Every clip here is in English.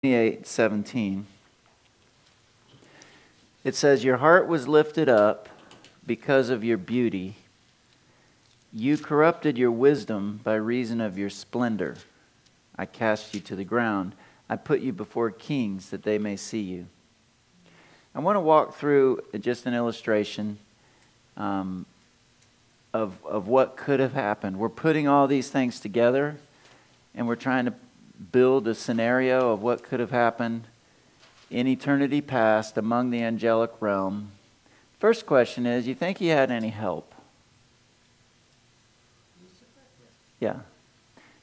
28:17. It says, "Your heart was lifted up because of your beauty. You corrupted your wisdom by reason of your splendor. I cast you to the ground. I put you before kings that they may see you." I want to walk through just an illustration of what could have happened. We're putting all these things together, and we're trying to build a scenario of what could have happened in eternity past among the angelic realm. First question is, you think he had any help? Yeah.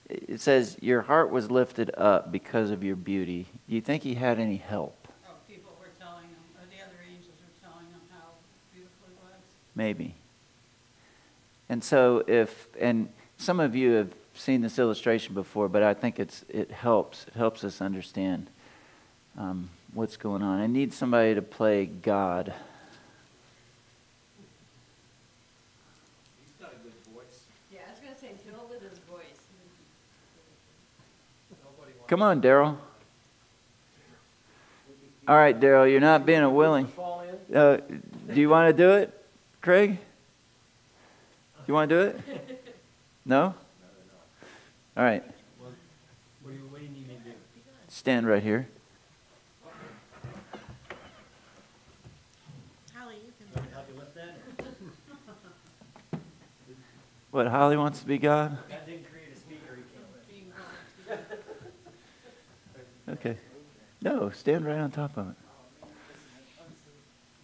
It says, your heart was lifted up because of your beauty. Do you think he had any help? Oh, people were telling him, or the other angels were telling him how beautiful he was? Maybe. And so and some of you have seen this illustration before, but I think it helps us understand what's going on. I need somebody to play God. He's got a good voice. Yeah, I was going to say, Bill with his voice. Come on, Daryl. All right, Daryl, you're not being a willing. Do you want to do it, Craig? You want to do it? No? All right. What do you need me to do? Stand right here. Holly, you Do I help you lift that? What, Holly wants to be God? God didn't create a speaker, he can't. Okay. No, stand right on top of it.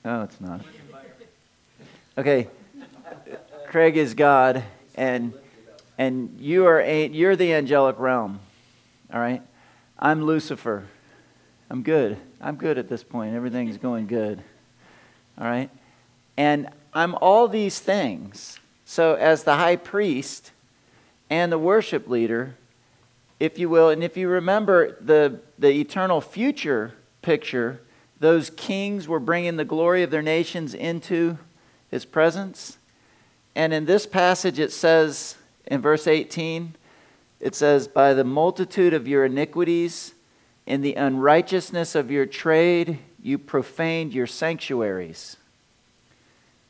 No, it's not. Okay. Craig is God, and you're the angelic realm. All right? I'm Lucifer. I'm good. I'm good at this point. Everything's going good. All right? And I'm all these things. So as the high priest and the worship leader, if you will, and if you remember the eternal future picture, those kings were bringing the glory of their nations into his presence. And in this passage it says, in verse 18, it says, "By the multitude of your iniquities, in the unrighteousness of your trade, you profaned your sanctuaries."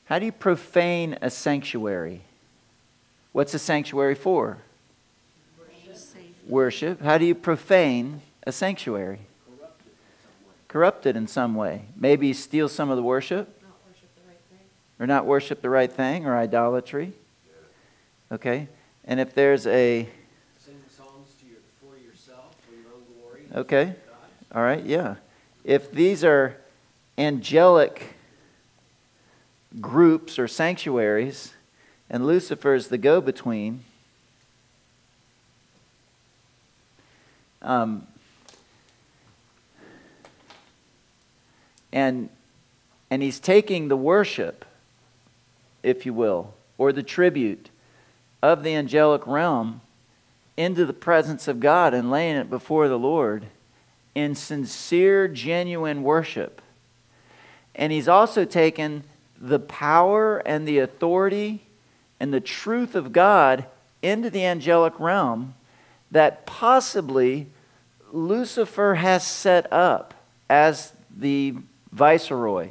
How do you profane a sanctuary? What's a sanctuary for? Worship. How do you profane a sanctuary? Corrupted in some way. Maybe steal some of the worship. Not worship the right thing. Or not worship the right thing, or idolatry. Okay? And if there's a... Sing songs for yourself, for your own glory. Okay. All right, yeah. If these are angelic groups or sanctuaries, and Lucifer is the go-between, and he's taking the worship, if you will, or the tribute of the angelic realm into the presence of God and laying it before the Lord in sincere, genuine worship. And he's also taken the power and the authority and the truth of God into the angelic realm that possibly Lucifer has set up as the viceroy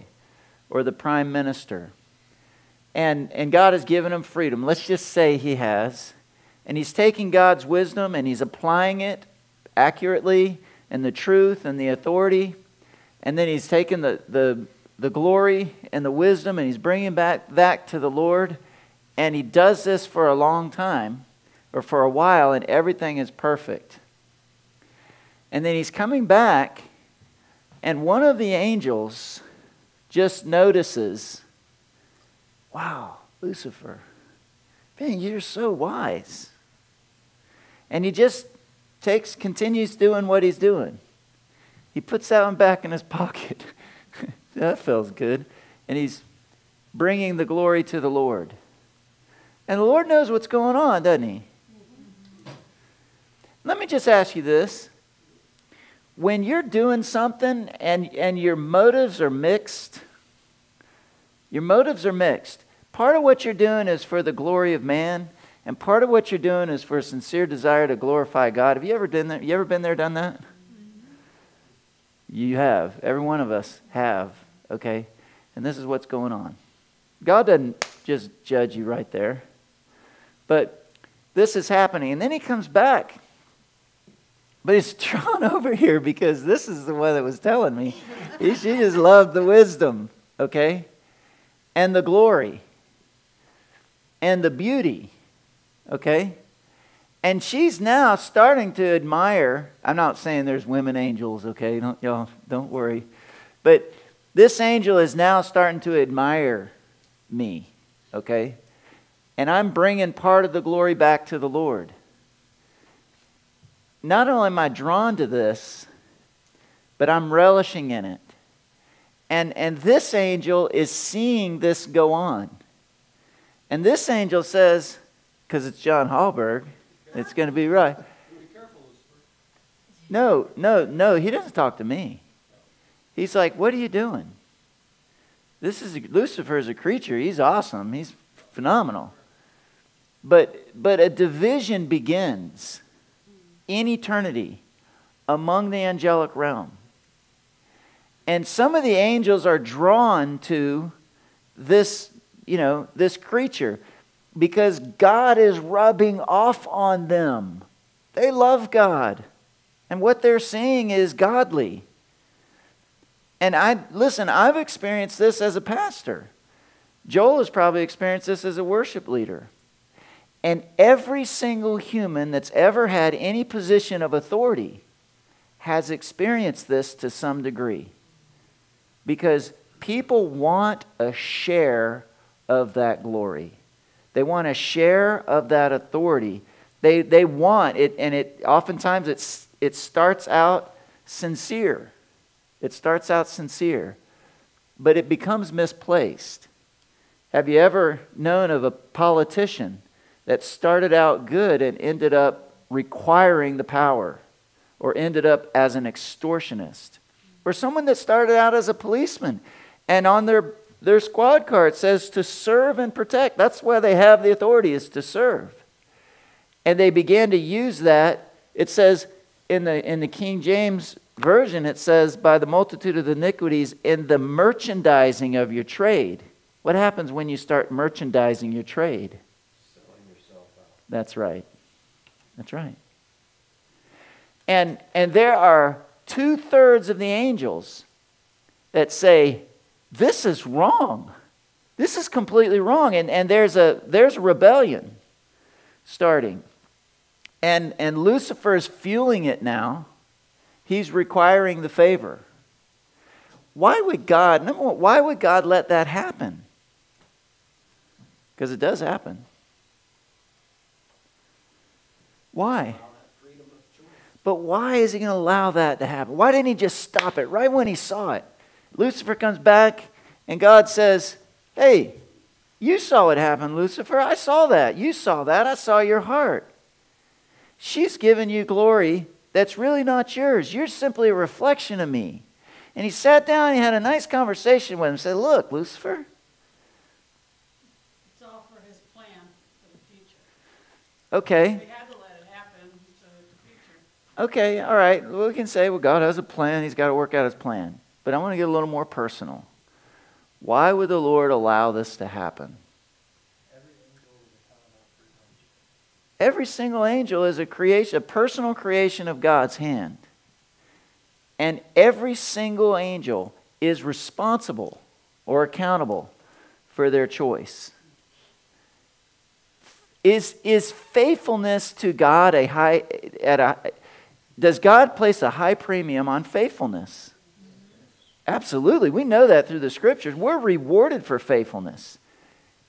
or the prime minister. And God has given him freedom. Let's just say he has. And he's taking God's wisdom and he's applying it accurately and the truth and the authority. And then he's taken the glory and the wisdom and he's bringing back to the Lord. And he does this for a long time or for a while, and everything is perfect. And then he's coming back, and one of the angels just notices, "Wow, Lucifer, man, you're so wise." And he just continues doing what he's doing. He puts that one back in his pocket. That feels good. And he's bringing the glory to the Lord. And the Lord knows what's going on, doesn't he? Let me just ask you this. When you're doing something and your motives are mixed, part of what you're doing is for the glory of man, and part of what you're doing is for a sincere desire to glorify God. Have you ever done that? You ever been there, done that? You have. Every one of us have. Okay? And this is what's going on. God doesn't just judge you right there. But this is happening. And then he comes back. But he's drawn over here because this is the one that was telling me. She just loved the wisdom. Okay? And the glory. And the beauty. Okay? And she's now starting to admire. I'm not saying there's women angels, okay? Don't worry. But this angel is now starting to admire me, okay? And I'm bringing part of the glory back to the Lord. Not only am I drawn to this, but I'm relishing in it. And this angel is seeing this go on. And this angel says, because it's John Hallberg, it's going to be right. No, he doesn't talk to me. He's like, what are you doing? Lucifer is a creature. He's awesome. He's phenomenal. But a division begins in eternity among the angelic realm. And some of the angels are drawn to this, this creature because God is rubbing off on them. They love God. And what they're seeing is godly. And I've experienced this as a pastor. Joel has probably experienced this as a worship leader. And every single human that's ever had any position of authority has experienced this to some degree. Because people want a share of that glory. They want a share of that authority. They want it, and it oftentimes it starts out sincere. It starts out sincere, but it becomes misplaced. Have you ever known of a politician that started out good and ended up requiring the power, or ended up as an extortionist? Or someone that started out as a policeman and on their squad car it says to serve and protect. That's why they have the authority, is to serve. And they began to use that. It says in the King James Version, it says, by the multitude of iniquities in the merchandising of your trade. What happens when you start merchandising your trade? Selling yourself out. That's right. That's right. And there are 2/3 of the angels that say, this is wrong. This is completely wrong. And there's a rebellion starting. And Lucifer is fueling it now. He's requiring the favor. Why would God let that happen? Because it does happen. Why? But why is he going to allow that to happen? Why didn't he just stop it right when he saw it? Lucifer comes back and God says, hey, you saw it happen, Lucifer. I saw that. You saw that. I saw your heart. She's given you glory that's really not yours. You're simply a reflection of me. And he sat down and he had a nice conversation with him and said, look, Lucifer. It's all for his plan for the future. Okay. We had to let it happen so that the future. Okay, all right. Well, we can say, well, God has a plan. He's got to work out his plan. But I want to get a little more personal. Why would the Lord allow this to happen? Every single angel is a creation, a personal creation of God's hand. And every single angel is responsible or accountable for their choice. Is faithfulness to God does God place a high premium on faithfulness? Absolutely. We know that through the scriptures. We're rewarded for faithfulness.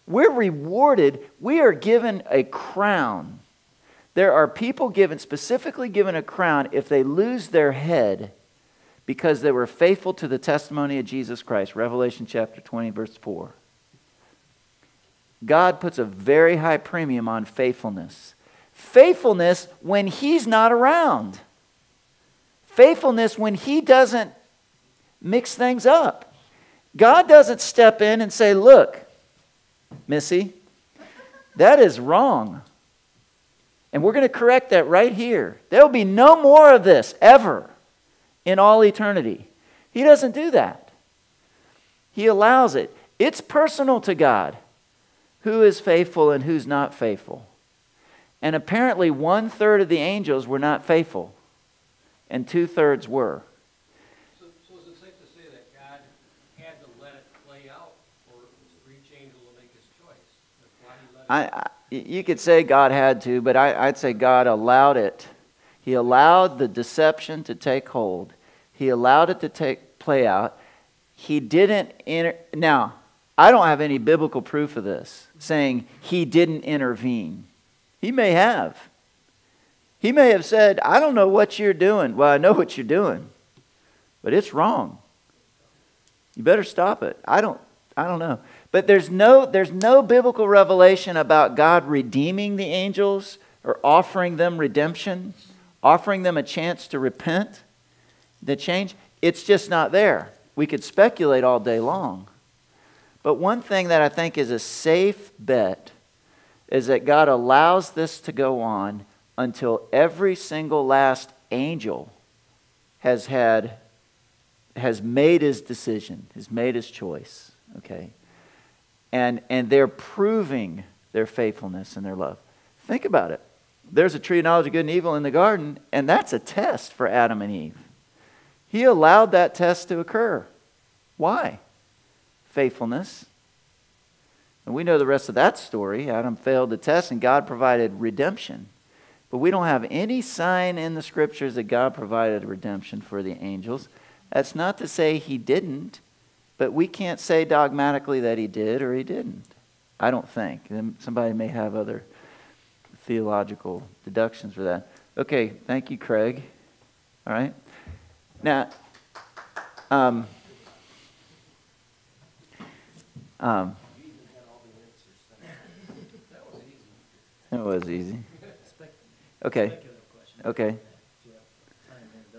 We're rewarded. We are given a crown. There are people specifically given a crown if they lose their head because they were faithful to the testimony of Jesus Christ. Revelation chapter 20, verse 4. God puts a very high premium on faithfulness. Faithfulness when He's not around. Faithfulness when He doesn't mix things up. God doesn't step in and say, look, Missy, that is wrong. And we're going to correct that right here. There will be no more of this ever in all eternity. He doesn't do that. He allows it. It's personal to God who is faithful and who's not faithful. And apparently 1/3 of the angels were not faithful, and 2/3 were. So is it safe to say that God had to let it play out for each angel to make his choice? Why did he let it? You could say God had to, but I'd say God allowed it. He allowed the deception to take hold. He allowed it to play out. He didn't Now, I don't have any biblical proof of this, saying he didn't intervene. He may have. He may have said, I don't know what you're doing. Well, I know what you're doing, but it's wrong. You better stop it. I don't know. But there's no biblical revelation about God redeeming the angels or offering them redemption, offering them a chance to repent, to change. It's just not there. We could speculate all day long. But one thing that I think is a safe bet is that God allows this to go on until every single last angel has made his decision, has made his choice. Okay? And they're proving their faithfulness and their love. Think about it. There's a tree of knowledge of good and evil in the garden, and that's a test for Adam and Eve. He allowed that test to occur. Why? Faithfulness. And we know the rest of that story. Adam failed the test, and God provided redemption. But we don't have any sign in the scriptures that God provided redemption for the angels. That's not to say he didn't, but we can't say dogmatically that he did or he didn't. I don't think. Somebody may have other theological deductions for that. Okay, thank you, Craig. All right. Now, it was easy. Okay. Okay.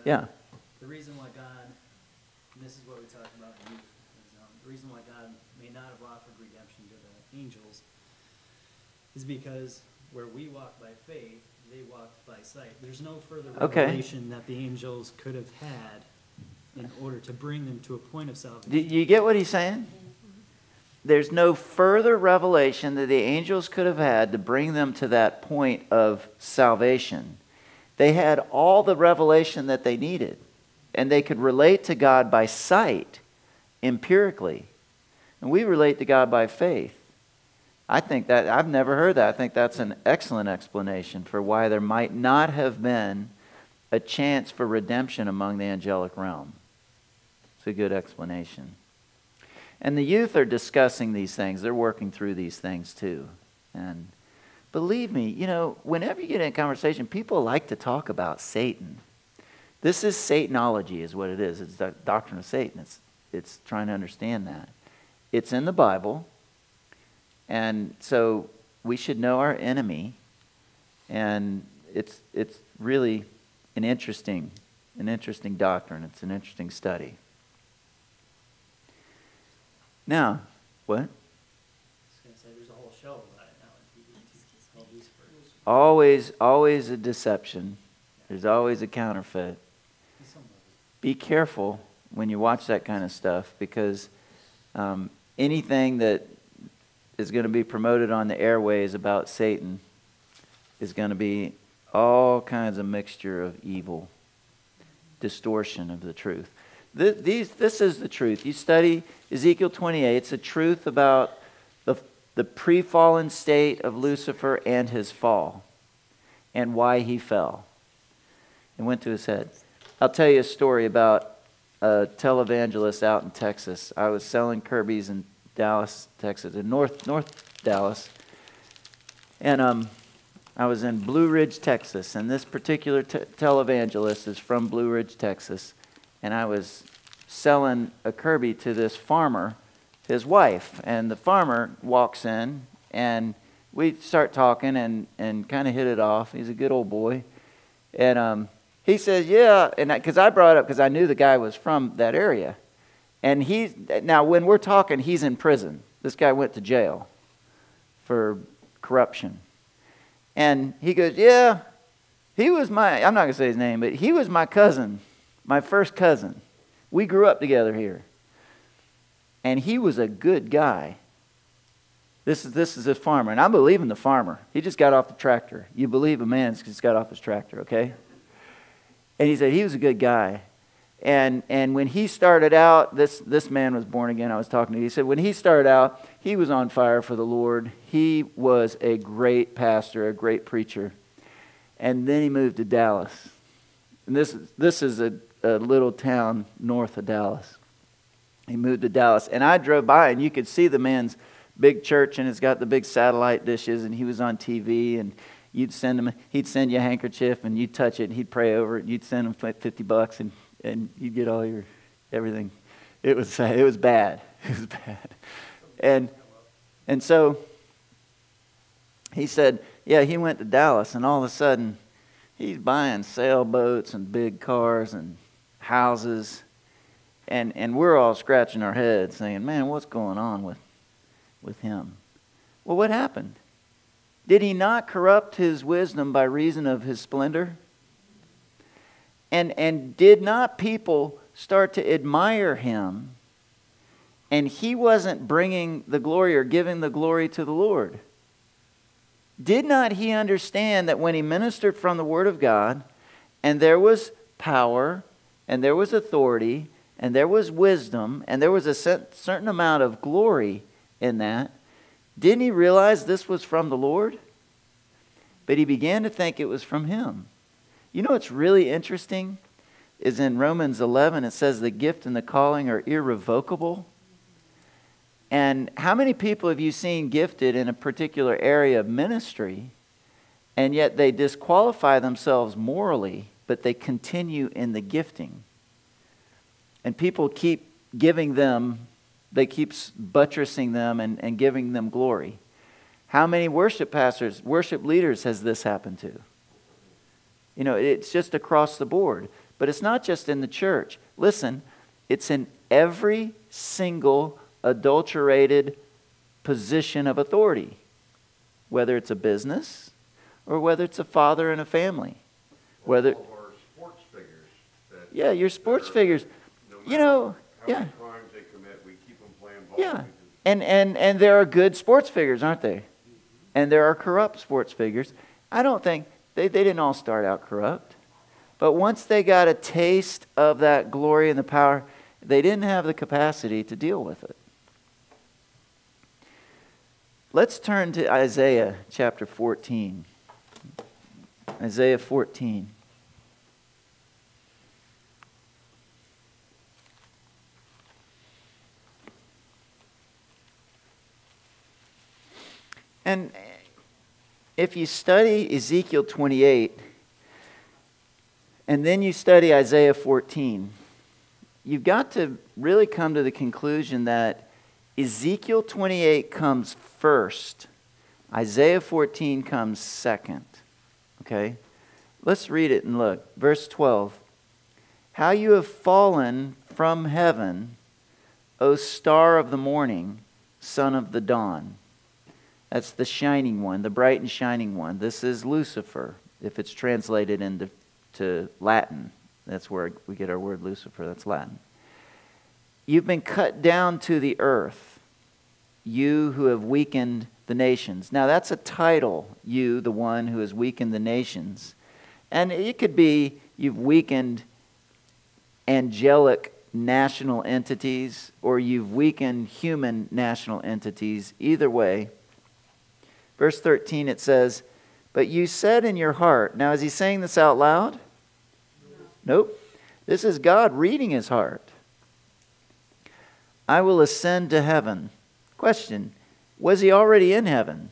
Yeah. The reason why God, and this is what we talked about in youth, the reason why God may not have offered redemption to the angels is because where we walk by faith, they walked by sight. There's no further revelation that the angels could have had in order to bring them to a point of salvation. Do you get what he's saying? There's no further revelation that the angels could have had to bring them to that point of salvation. They had all the revelation that they needed, and they could relate to God by sight, empirically. And we relate to God by faith. I think that, I've never heard that. I think that's an excellent explanation for why there might not have been a chance for redemption among the angelic realm. It's a good explanation. And the youth are discussing these things. They're working through these things too. And believe me, whenever you get in a conversation, people like to talk about Satan. This is Satanology is what it is. It's the doctrine of Satan. It's trying to understand that. It's in the Bible. And so we should know our enemy. And it's really an interesting doctrine. It's an interesting study. Now, what? I was going to say there's a whole show about it now on TV. Always a deception. There's always a counterfeit. Be careful when you watch that kind of stuff, because anything that is going to be promoted on the airways about Satan is going to be all kinds of mixture of evil, distortion of the truth. This is the truth. You study Ezekiel 28. It's a truth about the pre-fallen state of Lucifer and his fall and why he fell and went to his head. I'll tell you a story about a televangelist out in Texas. I was selling Kirby's in Dallas, Texas, in North Dallas. And I was in Blue Ridge, Texas. And this particular televangelist is from Blue Ridge, Texas. And I was selling a Kirby to this farmer, his wife. And the farmer walks in, and we start talking and kind of hit it off. He's a good old boy. And he says, yeah, and because I brought it up because I knew the guy was from that area. And now when we're talking, he's in prison. This guy went to jail for corruption. And he goes, yeah, he was I'm not going to say his name, but he was my cousin. My first cousin. We grew up together here. And he was a good guy. This is a farmer. And I believe in the farmer. He just got off the tractor. You believe a man just got off his tractor, okay? And he said he was a good guy. And when he started out, this man was born again. I was talking to him. He said when he started out, he was on fire for the Lord. He was a great pastor, a great preacher. And then he moved to Dallas. And this is a little town north of Dallas. He moved to Dallas. And I drove by, and you could see the man's big church, and it's got the big satellite dishes, and he was on TV, and he'd send you a handkerchief, and you'd touch it, and he'd pray over it, and you'd send him $50, and you'd get all your everything. It was bad. It was bad. And so he said, yeah, he went to Dallas, and all of a sudden he's buying sailboats and big cars and houses, and we're all scratching our heads saying, man, what's going on with him? Well, what happened? Did he not corrupt his wisdom by reason of his splendor? And did not people start to admire him, and he wasn't bringing the glory or giving the glory to the Lord? Did not he understand that when he ministered from the Word of God, and there was power, and there was authority, and there was wisdom, and there was a certain amount of glory in that, didn't he realize this was from the Lord? But he began to think it was from him. You know what's really interesting is in Romans 11 it says the gift and the calling are irrevocable. And how many people have you seen gifted in a particular area of ministry, and yet they disqualify themselves morally, but they continue in the gifting? And people keep giving them, they keep buttressing them and giving them glory. How many worship pastors, worship leaders has this happened to? You know, it's just across the board. But it's not just in the church. Listen, it's in every single adulterated position of authority. Whether it's a business or whether it's a father in a family. Whether, or sports figures. Yeah, your sports figures. No matter how many crimes they commit, we keep them playing ball. Yeah. And there are good sports figures, aren't they? And there are corrupt sports figures. I don't think, they didn't all start out corrupt. But once they got a taste of that glory and the power, they didn't have the capacity to deal with it. Let's turn to Isaiah chapter 14. Isaiah 14. And if you study Ezekiel 28, and then you study Isaiah 14, you've got to really come to the conclusion that Ezekiel 28 comes first. Isaiah 14 comes second. Okay? Let's read it and look. Verse 12. How you have fallen from heaven, O star of the morning, son of the dawn. That's the shining one, the bright and shining one. This is Lucifer, if it's translated into Latin. That's where we get our word Lucifer. That's Latin. You've been cut down to the earth, you who have weakened the nations. Now that's a title, you, the one who has weakened the nations. And it could be you've weakened angelic national entities, or you've weakened human national entities. Either way. Verse 13, it says, but you said in your heart. Now, is he saying this out loud? Nope. This is God reading his heart. I will ascend to heaven. Question, was he already in heaven?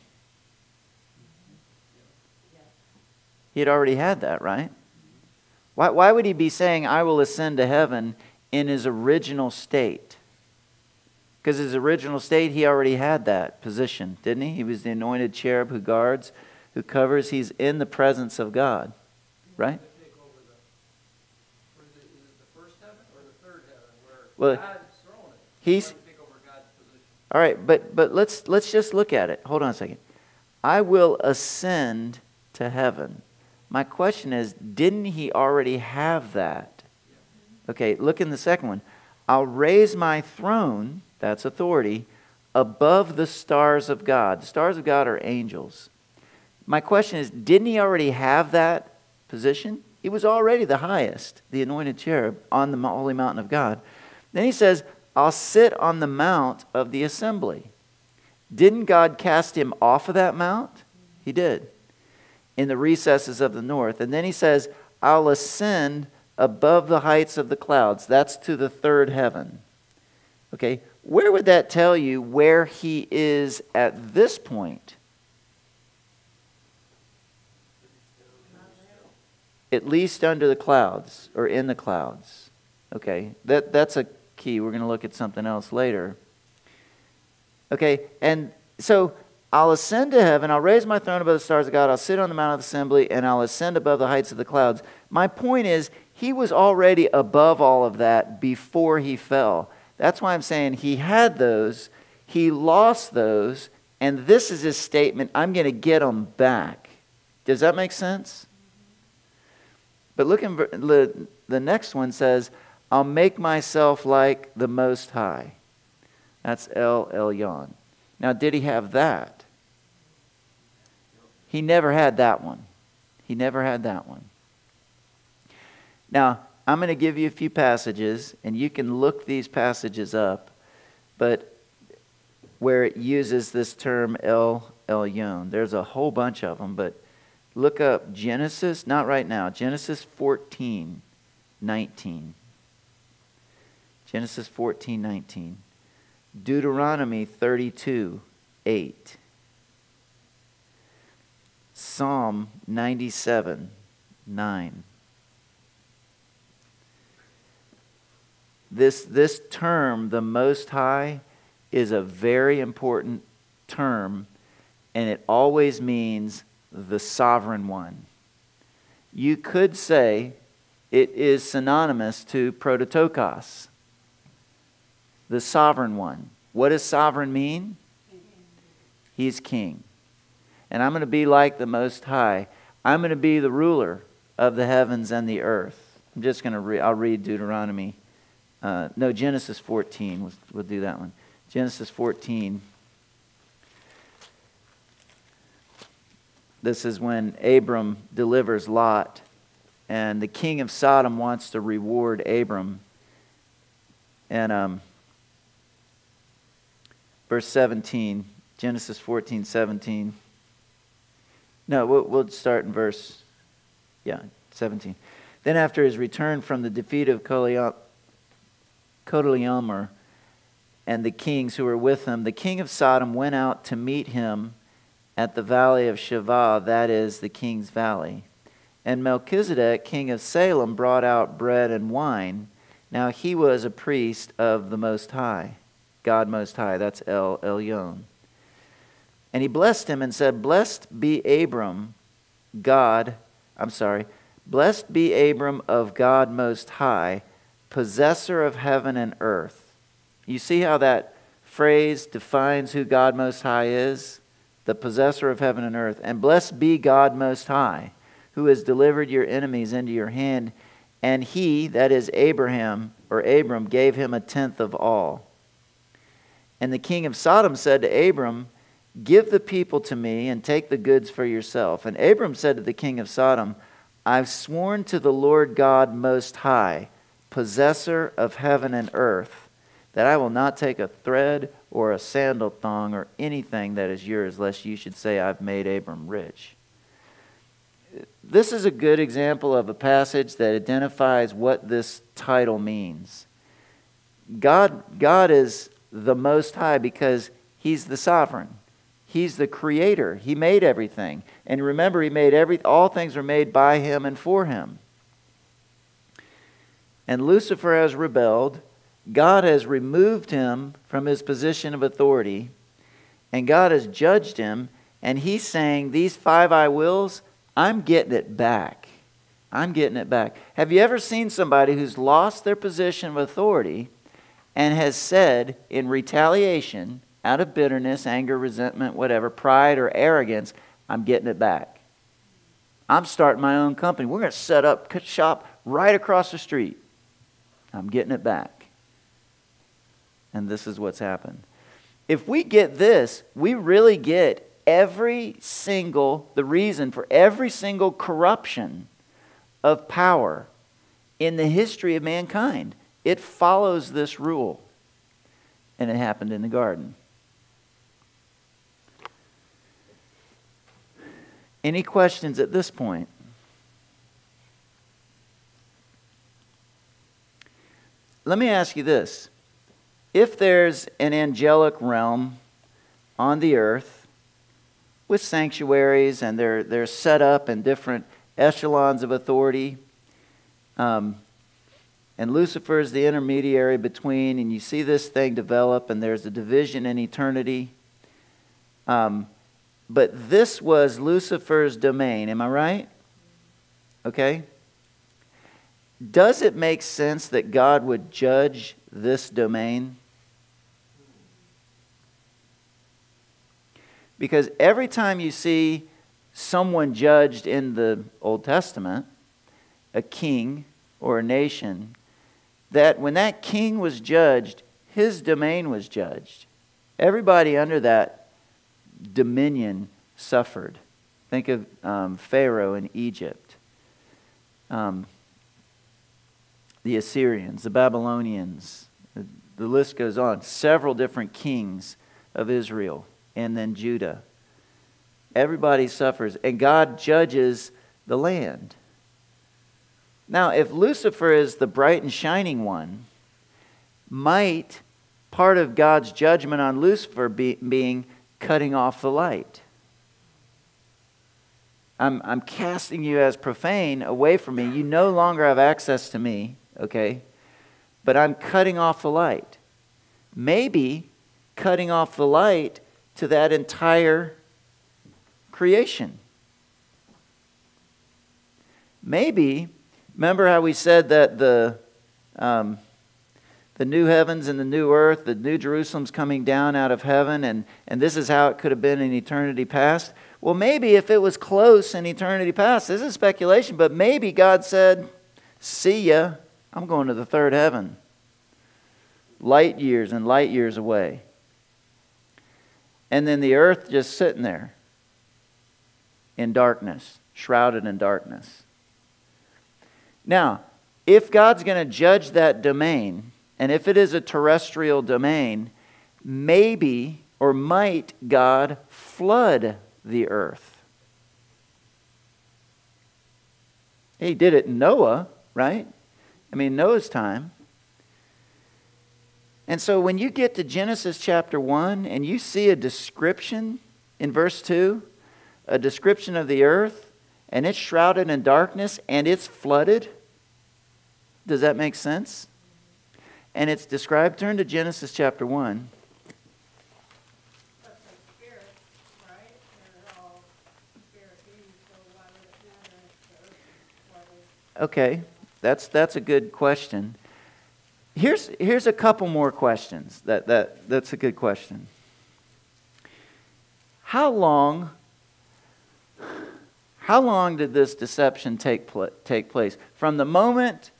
He had already had that, right? Why would he be saying, I will ascend to heaven in his original state? Because his original state, he already had that position, didn't he? He was the anointed cherub who guards, who covers. He's in the presence of God, right? Take over is it the first heaven or the third heaven Well, where God's throne is? he's Take over God's position. all right, but let's just look at it. Hold on a second. I will ascend to heaven. My question is, didn't he already have that Okay, look in the second one. I'll raise my throne, that's authority, above the stars of God. The stars of God are angels. My question is, didn't he already have that position? He was already the highest, the anointed cherub, on the holy mountain of God. Then he says, I'll sit on the mount of the assembly. Didn't God cast him off of that mount? He did. In the recesses of the north. And then he says, I'll ascend above the heights of the clouds. That's to the third heaven. Okay, where would that tell you where he is at this point? At least under the clouds, or in the clouds. Okay, that's a key. We're going to look at something else later. Okay, and so I'll ascend to heaven, I'll raise my throne above the stars of God, I'll sit on the mount of assembly, and I'll ascend above the heights of the clouds. My point is, he was already above all of that before he fell. That's why I'm saying he had those, he lost those, and this is his statement, I'm going to get them back. Does that make sense? But look in the next one says, I'll make myself like the Most High. That's El Elyon. Now, did he have that? He never had that one. He never had that one. Now, I'm going to give you a few passages, and you can look these passages up, but where it uses this term El Elyon. There's a whole bunch of them, but look up Genesis, not right now, Genesis 14:19. Genesis 14:19. Deuteronomy 32:8. Psalm 97:9. This term, the Most High, is a very important term, and it always means the sovereign one. You could say it is synonymous to prototokos, the sovereign one. What does sovereign mean? He's king. And I'm going to be like the Most High. I'm going to be the ruler of the heavens and the earth. I'm just going to I'll read Deuteronomy. Genesis 14. We'll do that one. Genesis 14. This is when Abram delivers Lot, and the king of Sodom wants to reward Abram. And verse 17, Genesis 14:17. No, we'll start in verse 17. Then after his return from the defeat of Chedorlaomer and the kings who were with him, the king of Sodom went out to meet him at the valley of Shavah, that is, the king's valley. And Melchizedek, king of Salem, brought out bread and wine. Now he was a priest of the Most High, God Most High, that's El Elyon. And he blessed him and said, Blessed be Abram of God Most High, possessor of heaven and earth. You see how that phrase defines who God Most High is? The possessor of heaven and earth. And blessed be God Most High, who has delivered your enemies into your hand. And he, that is Abram, gave him 1/10 of all. And the king of Sodom said to Abram, Give the people to me and take the goods for yourself. And Abram said to the king of Sodom, I've sworn to the Lord God Most High, possessor of heaven and earth, that I will not take a thread or a sandal thong or anything that is yours, lest you should say I've made Abram rich. This is a good example of a passage that identifies what this title means. God is the Most High because He's the sovereign. He's the creator. He made everything. And remember, He made all things are made by Him and for Him. And Lucifer has rebelled. God has removed him from his position of authority, and God has judged him, and He's saying, these 5 I wills, I'm getting it back. I'm getting it back. Have you ever seen somebody who's lost their position of authority and has said in retaliation, out of bitterness, anger, resentment, whatever, pride or arrogance, I'm getting it back. I'm starting my own company. We're going to set up shop right across the street. I'm getting it back. And this is what's happened. If we get this, we really get the reason for every single corruption of power in the history of mankind. It follows this rule. And it happened in the garden. Any questions at this point? Let me ask you this. If there's an angelic realm on the earth with sanctuaries and they're set up in different echelons of authority, and Lucifer is the intermediary between, and you see this thing develop and there's a division in eternity. But this was Lucifer's domain, am I right? Okay. Does it make sense that God would judge this domain? Because every time you see someone judged in the Old Testament, a king or a nation, that when that king was judged, his domain was judged. Everybody under that dominion suffered. Think of Pharaoh in Egypt. The Assyrians, the Babylonians, the list goes on. Several different kings of Israel and then Judah. Everybody suffers, and God judges the land. Now, if Lucifer is the bright and shining one, might part of God's judgment on Lucifer being cutting off the light? I'm casting you as profane away from me. You no longer have access to me, okay? But I'm cutting off the light. Maybe cutting off the light to that entire creation. Maybe, remember how we said that the new heavens and the new earth, the new Jerusalem's coming down out of heaven, and this is how it could have been in eternity past? Well, maybe if it was close in eternity past, this is speculation, but maybe God said, see ya, I'm going to the third heaven. Light years and light years away. And then the earth just sitting there in darkness, shrouded in darkness. Now, if God's going to judge that domain, and if it is a terrestrial domain, maybe or might God flood the earth? He did it in Noah, right? I mean, Noah's time. And so when you get to Genesis chapter 1 and you see a description in verse 2, a description of the earth, and it's shrouded in darkness and it's flooded, does that make sense? And it's described, turn to Genesis chapter 1. But the spirits, right? They're all spirit beings, so why would it matter if the earth is flooded? Okay, that's a good question. Here's a couple more questions. That's a good question. How long did this deception take place? From the moment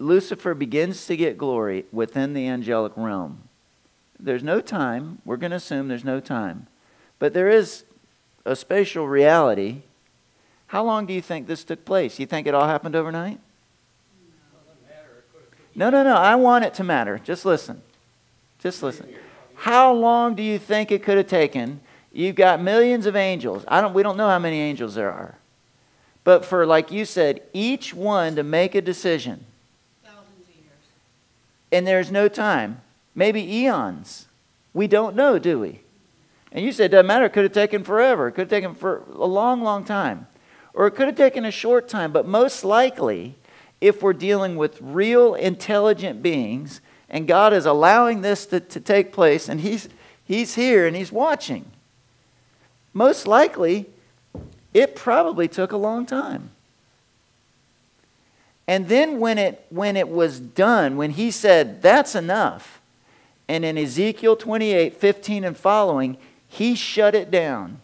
Lucifer begins to get glory within the angelic realm. There's no time. We're going to assume there's no time. But there is a spatial reality. How long do you think this took place? You think it all happened overnight? No. I want it to matter. Just listen. How long do you think it could have taken? You've got millions of angels. We don't know how many angels there are. But for, like you said, each one to make a decision. Thousands of years. And there's no time. Maybe eons. We don't know, do we? And you said it doesn't matter. It could have taken forever. It could have taken for a long, long time. Or it could have taken a short time. But most likely, if we're dealing with real intelligent beings, and God is allowing this to take place, and He's here and He's watching, most likely, it probably took a long time. And then when it was done, when He said, that's enough, and in Ezekiel 28:15 and following, He shut it down.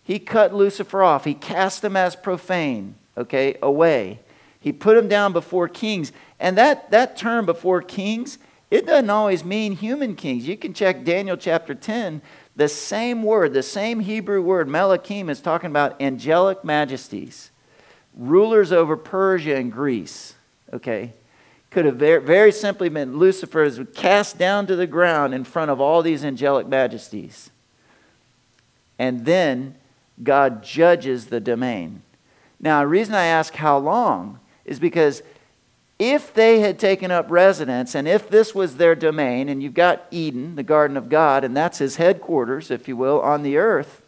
He cut Lucifer off. He cast him as profane, away. He put them down before kings. And that term before kings, it doesn't always mean human kings. You can check Daniel chapter 10. The same word, the same Hebrew word, Melachim, is talking about angelic majesties. Rulers over Persia and Greece. Okay? Could have very simply been Lucifer is cast down to the ground in front of all these angelic majesties. And then God judges the domain. Now, the reason I ask how long is because if they had taken up residence and if this was their domain, and you've got Eden, the garden of God, and that's his headquarters, if you will, on the earth,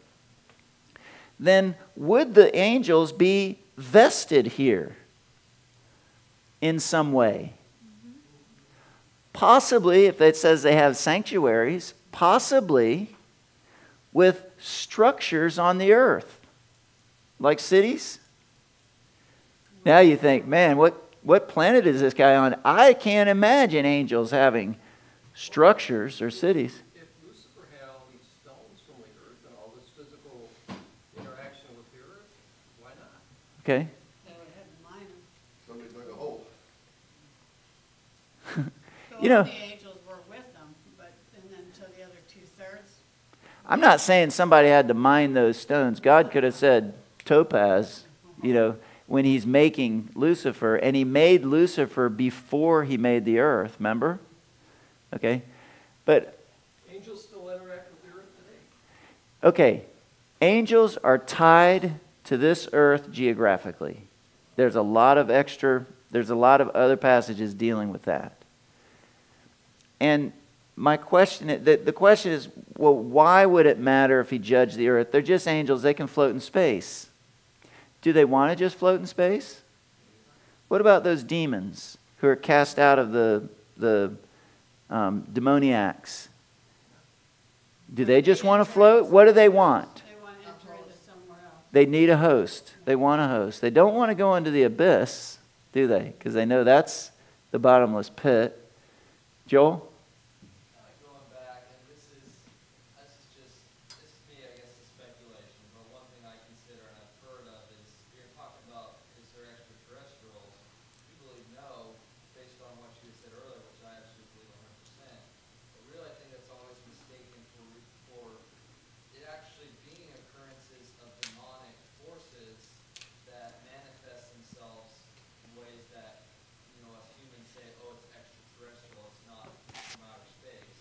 then would the angels be vested here in some way? Possibly, if it says they have sanctuaries, possibly with structures on the earth, like cities. Now you think, man, what planet is this guy on? I can't imagine angels having structures or cities. If Lucifer had all these stones from the earth and all this physical interaction with the earth, why not? Okay. They would have to mine them. Somebody dug a hole. So You know- the angels were with them, and then to the other 2/3. I'm not saying somebody had to mine those stones. God could have said topaz, when he's making Lucifer. And he made Lucifer before he made the earth, remember? Okay. But, Angels still interact with the earth today. okay, angels are tied to this earth geographically. There's a lot of other passages dealing with that. And my question, the question is, well, why would it matter if he judged the earth? They're just angels. They can float in space. Do they want to just float in space? What about those demons who are cast out of the demoniacs? Do they just want to float? What do they want? They want to enter into somewhere else. They need a host. They want a host. They don't want to go into the abyss, do they? Because they know that's the bottomless pit. Joel? Going back, and this is me, I guess, is speculation, but one thing I consider and I've heard of is you're talking about is there extraterrestrials? You believe no, based on what you said earlier, which I actually believe 100%. But really, I think that's always mistaken for it actually being occurrences of demonic forces that manifest themselves in ways that, us humans say, oh, it's extraterrestrial, it's not from outer space.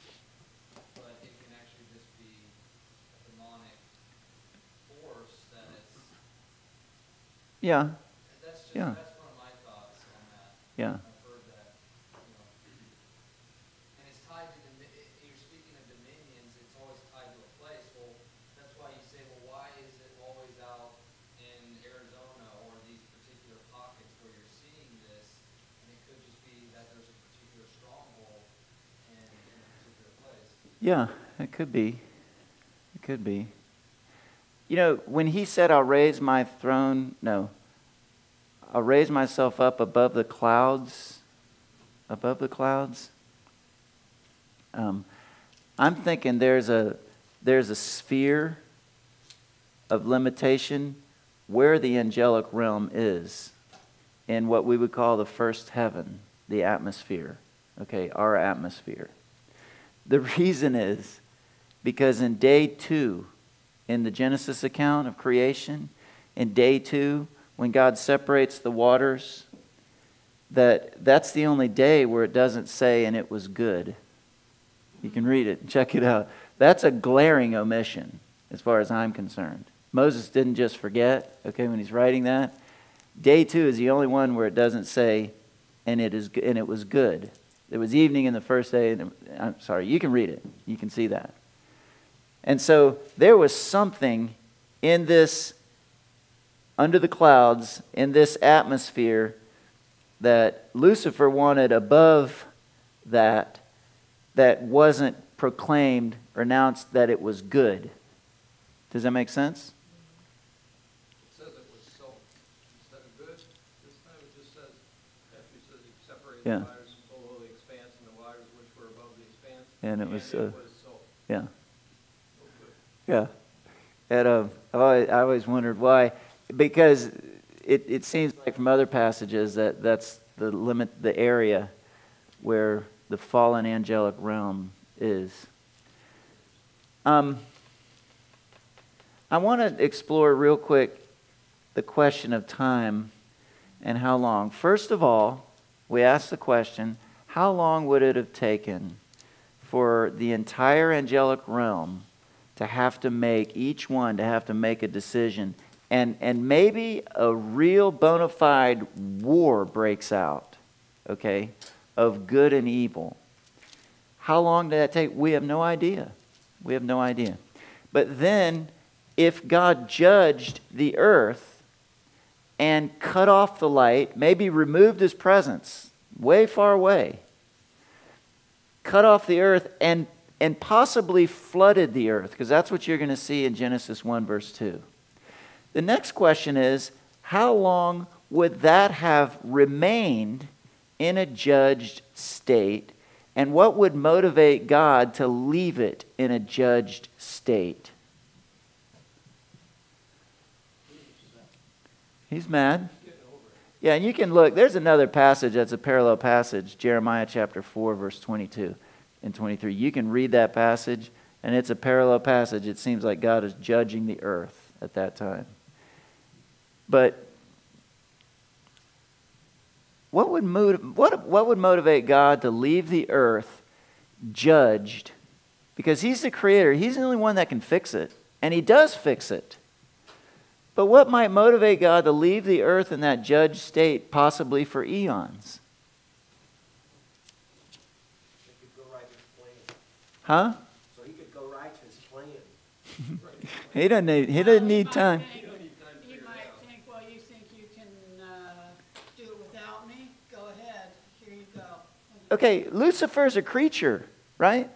But it can actually just be a demonic force that it's... Yeah. That's Yeah. one of my thoughts on that. Yeah. I've heard that, and it's tied to you're speaking of dominions, it's always tied to a place. Well, that's why you say, well, why is it always out in Arizona or these particular pockets where you're seeing this? And it could just be that there's a particular stronghold in a particular place. Yeah, it could be. It could be. When he said, I'll raise myself up above the clouds, I'm thinking there's a sphere of limitation where the angelic realm is in what we would call the first heaven, the atmosphere, okay, our atmosphere. The reason is because in day 2, in the Genesis account of creation, in day 2, when God separates the waters, that's the only day where it doesn't say, and it was good. You can read it and check it out. That's a glaring omission as far as I'm concerned. Moses didn't just forget, okay, when he's writing that. Day 2 is the only one where it doesn't say, and it was good. It was evening in the first day. I'm sorry, you can read it. You can see that. And so there was something in this, under the clouds, in this atmosphere that Lucifer wanted above that wasn't proclaimed or announced that it was good. Does that make sense? It says it was so, instead of good, this time it just says, after he says he separated Yeah. the waters below the expanse and the waters which were above the expanse. And it was so. yeah. So good. Yeah. And I always wondered why. Because it seems like from other passages that that's the limit, the area where the fallen angelic realm is. I want to explore real quick the question of time and how long. First of all, we ask the question, how long would it have taken for the entire angelic realm to have to make, each one to have to make a decision, and maybe a real bona fide war breaks out, okay, of good and evil? How long did that take? We have no idea. We have no idea. But then, if God judged the earth and cut off the light, maybe removed his presence way far away, cut off the earth and possibly flooded the earth, because that's what you're going to see in Genesis 1 verse 2. The next question is, how long would that have remained in a judged state, and what would motivate God to leave it in a judged state? He's mad. Yeah, and you can look, there's another passage that's a parallel passage, Jeremiah chapter 4, verse 22 and 23. You can read that passage, and it's a parallel passage. It seems like God is judging the earth at that time. But what would motivate God to leave the earth judged? Because he's the creator. He's the only one that can fix it, and he does fix it. But what might motivate God to leave the earth in that judged state, possibly for eons? He could go write his plan. Huh? So he could go write his plan. He doesn't need time. You might think, well, you think you can do it without me? Go ahead. Here you go. Okay, Lucifer's a creature, right?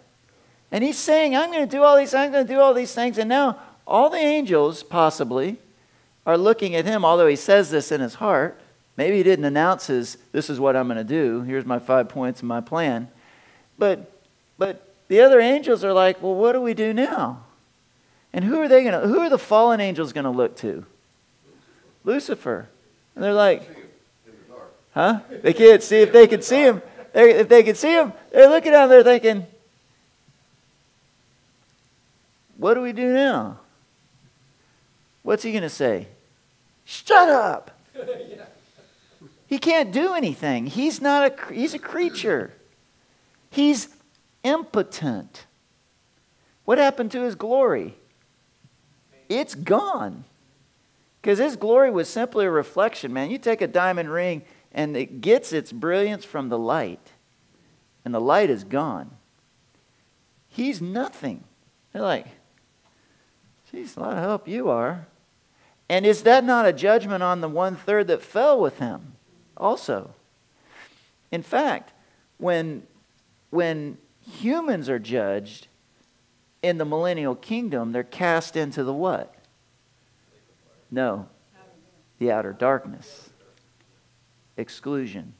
And he's saying, I'm going to do all these things, I'm going to do all these things. And now all the angels, possibly, are looking at him, although he says this in his heart. Maybe he didn't announce this is what I'm going to do. Here's my 5 points and my plan. But the other angels are like, well, what do we do now? And who are the fallen angels going to look to? Lucifer. And they're like, huh? They can't see. If they could see him, if they could see him, they're looking at him, they're thinking, what do we do now? What's he going to say? Shut up! He can't do anything. He's a creature. He's impotent. What happened to his glory? It's gone. Because his glory was simply a reflection, man. You take a diamond ring and it gets its brilliance from the light. And the light is gone. He's nothing. They're like, geez, a lot of help you are. And is that not a judgment on the 1/3 that fell with him also? In fact, when humans are judged in the millennial kingdom, they're cast into the what? No. The outer darkness. Exclusion.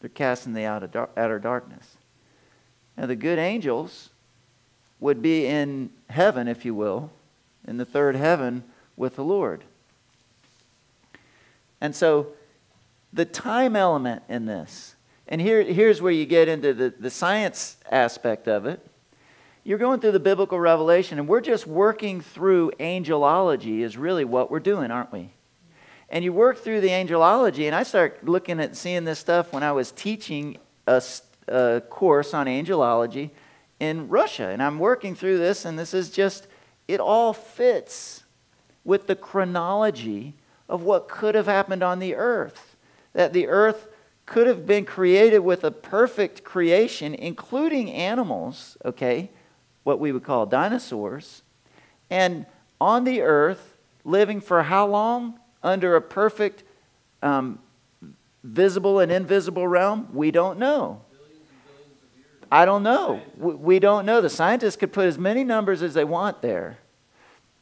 They're cast in the outer darkness. Now the good angels would be in heaven, if you will, in the third heaven with the Lord. And so the time element in this, and here's where you get into the science aspect of it. You're going through the biblical revelation, and we're just working through angelology is really what we're doing, aren't we? And you work through the angelology, and I start looking at seeing this stuff when I was teaching a course on angelology in Russia. And I'm working through this, and this is just, it all fits with the chronology of what could have happened on the earth. That the earth could have been created with a perfect creation, including animals, okay, what we would call dinosaurs, and on the earth, living for how long? Under a perfect visible and invisible realm? We don't know. I don't know. We don't know. The scientists could put as many numbers as they want there.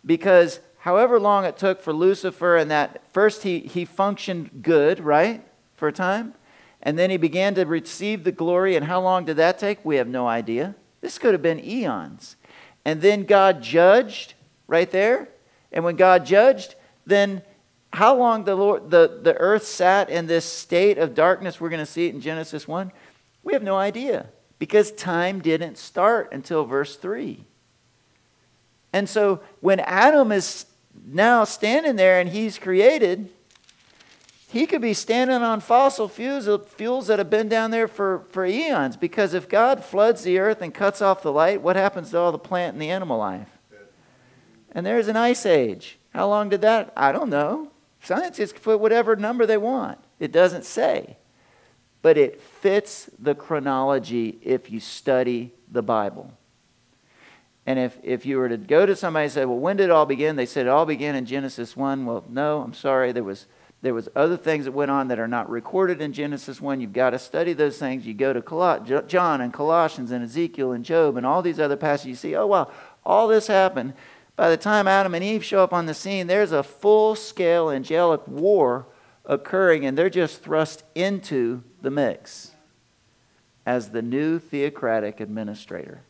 Because however long it took for Lucifer, and that first he functioned good, right, for a time, and then he began to receive the glory, and how long did that take? We have no idea. This could have been eons. And then God judged right there, and when God judged, then how long the earth sat in this state of darkness, we're going to see it in Genesis 1. We have no idea, because time didn't start until verse 3. And so when Adam is now standing there and he's created, he could be standing on fossil fuels that have been down there for eons. Because if God floods the earth and cuts off the light, what happens to all the plant and the animal life? And there's an ice age. How long did that? I don't know. Scientists can put whatever number they want. It doesn't say. But it fits the chronology if you study the Bible. And if you were to go to somebody and say, well, when did it all begin? They said it all began in Genesis 1. Well, no, I'm sorry. There was other things that went on that are not recorded in Genesis 1. You've got to study those things. You go to John and Colossians and Ezekiel and Job and all these other passages. You see, oh, wow, all this happened. By the time Adam and Eve show up on the scene, there's a full-scale angelic war occurring, and they're just thrust into the mix as the new theocratic administrator.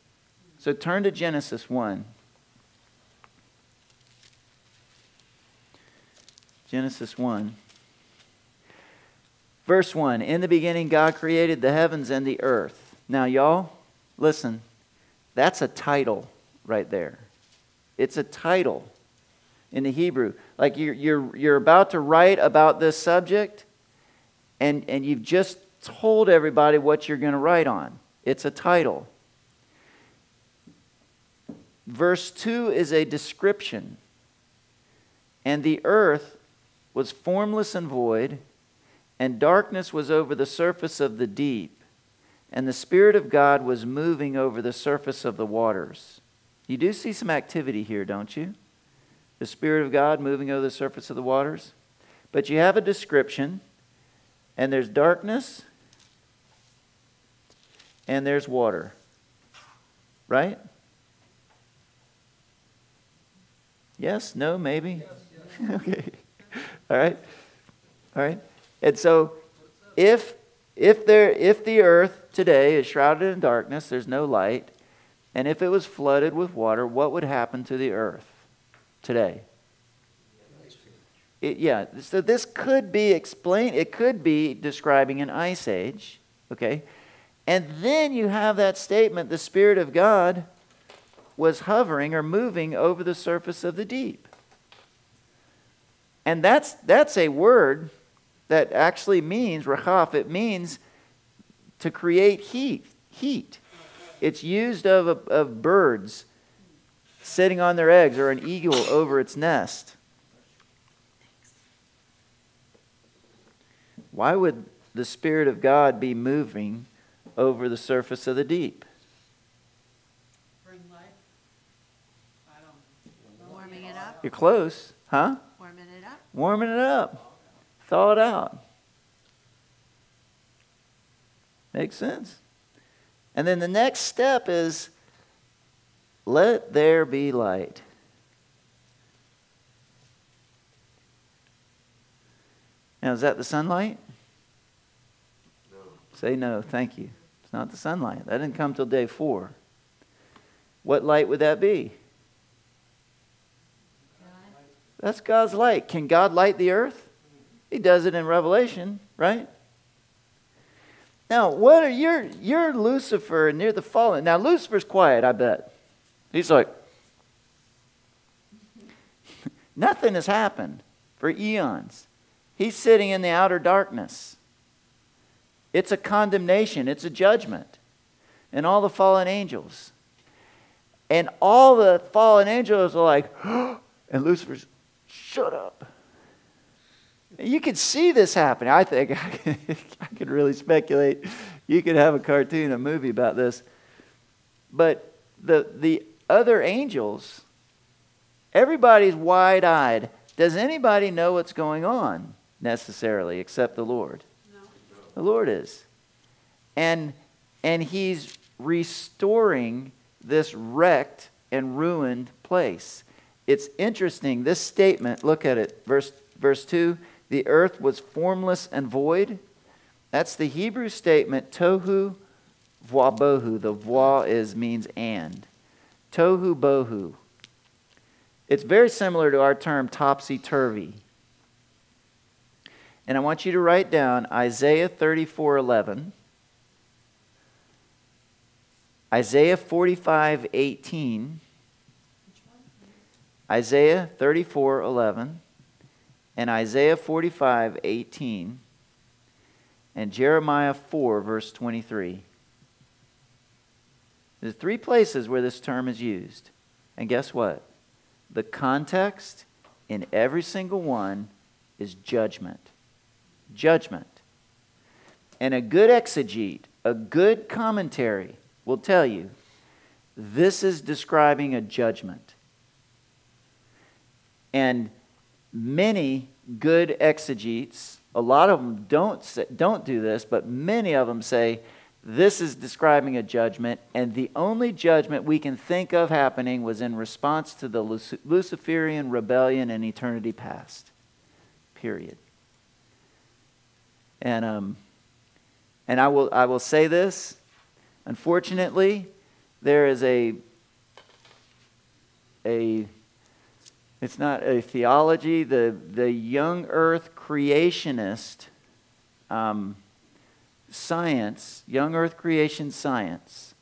So turn to Genesis 1. Genesis 1. Verse 1. In the beginning God created the heavens and the earth. Now y'all, listen. That's a title right there. It's a title in the Hebrew. Like you're about to write about this subject, and you've just told everybody what you're going to write on. It's a title. Verse 2 is a description. And the earth was formless and void, and darkness was over the surface of the deep, and the Spirit of God was moving over the surface of the waters. You do see some activity here, don't you? The Spirit of God moving over the surface of the waters. But you have a description, and there's darkness, and there's water. Right? Yes? No? Maybe? Yes. Okay. All right. All right. And so, if the earth today is shrouded in darkness, there's no light, and if it was flooded with water, what would happen to the earth today? So this could be explained. It could be describing an ice age. Okay. And then you have that statement, the Spirit of God was hovering or moving over the surface of the deep. And that's a word that actually means, rachaf, it means to create heat. It's used of birds sitting on their eggs, or an eagle over its nest. Why would the Spirit of God be moving over the surface of the deep? Warming it up. You're close, huh? Warming it up. Warming it up. Thaw it out. Makes sense. And then the next step is, let there be light. Now, is that the sunlight? No. Say no, thank you. It's not the sunlight. That didn't come till day 4. What light would that be? That's God's light. Can God light the earth? He does it in Revelation, right? Now, what are you're Lucifer and you're the fallen. Now, Lucifer's quiet, I bet. He's like, nothing has happened for eons. He's sitting in the outer darkness. It's a condemnation. It's a judgment. And all the fallen angels. And all the fallen angels are like, and Lucifer's, shut up. You could see this happening. I think I could really speculate. You could have a cartoon, a movie about this. But the other angels, everybody's wide-eyed. Does anybody know what's going on necessarily except the Lord? No. The Lord is. And He's restoring this wrecked and ruined place. It's interesting, this statement, look at it, verse 2, the earth was formless and void. That's the Hebrew statement, tohu voa bohu. The voa means and. Tohu bohu. It's very similar to our term topsy-turvy. And I want you to write down Isaiah 34:11, Isaiah 45:18, Isaiah 34:11, and Isaiah 45:18, and Jeremiah 4, verse 23. There's 3 places where this term is used. And guess what? The context in every single one is judgment. Judgment. And a good exegete, a good commentary will tell you this is describing a judgment. And many good exegetes, a lot of them don't do this, but many of them say this is describing a judgment, and the only judgment we can think of happening was in response to the Luciferian rebellion in eternity past. Period. And I will say this. Unfortunately, there is it's not a theology. The young Earth creationist science, young Earth creation science,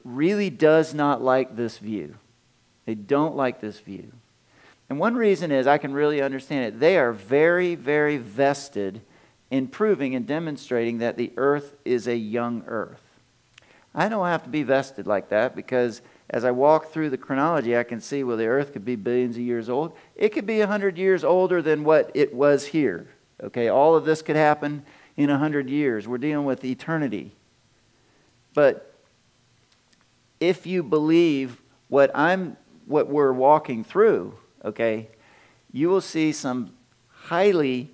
really does not like this view. They don't like this view. And one reason is, I can really understand it, they are very, very vested in proving and demonstrating that the earth is a young earth. I don't have to be vested like that, because as I walk through the chronology, I can see, well, the earth could be billions of years old. It could be 100 years older than what it was here. Okay, all of this could happen in 100 years. We're dealing with eternity. But if you believe what we're walking through, okay, you will see some highly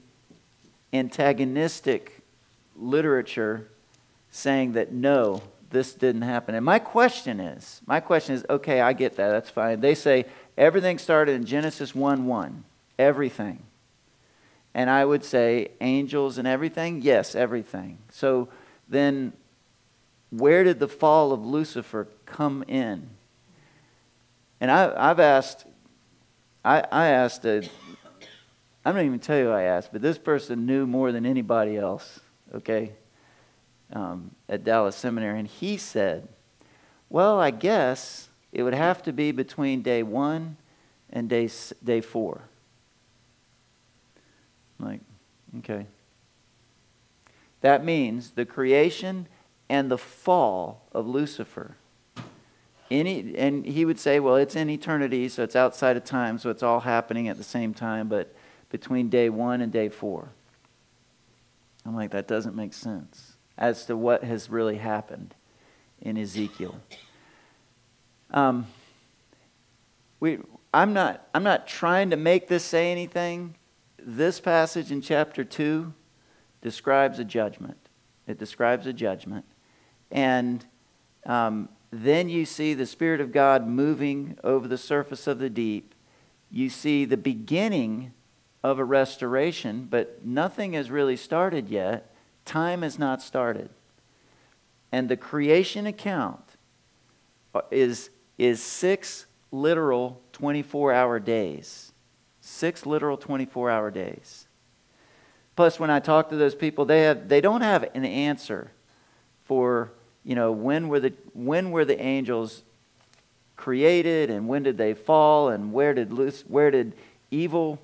antagonistic literature saying that no, this didn't happen. And my question is, okay, I get that, that's fine. They say everything started in Genesis 1:1, everything. And I would say angels and everything, yes, everything. So then where did the fall of Lucifer come in? And I asked, I don't even tell you who I asked, but this person knew more than anybody else, okay, at Dallas Seminary. And he said, well, I guess it would have to be between day 1 and day 4. I'm like, okay. That means the creation and the fall of Lucifer. And he would say, well, it's in eternity, so it's outside of time, so it's all happening at the same time, but between day 1 and day 4. I'm like, that doesn't make sense as to what has really happened in Ezekiel. I'm not trying to make this say anything. This passage in chapter 2 describes a judgment. It describes a judgment. And then you see the Spirit of God moving over the surface of the deep. You see the beginning of a restoration, but nothing has really started yet. Time has not started. And the creation account is 6 literal 24-hour days. 6 literal 24-hour days. Plus, when I talk to those people, they don't have an answer for, when were the angels created, and when did they fall, and where did evil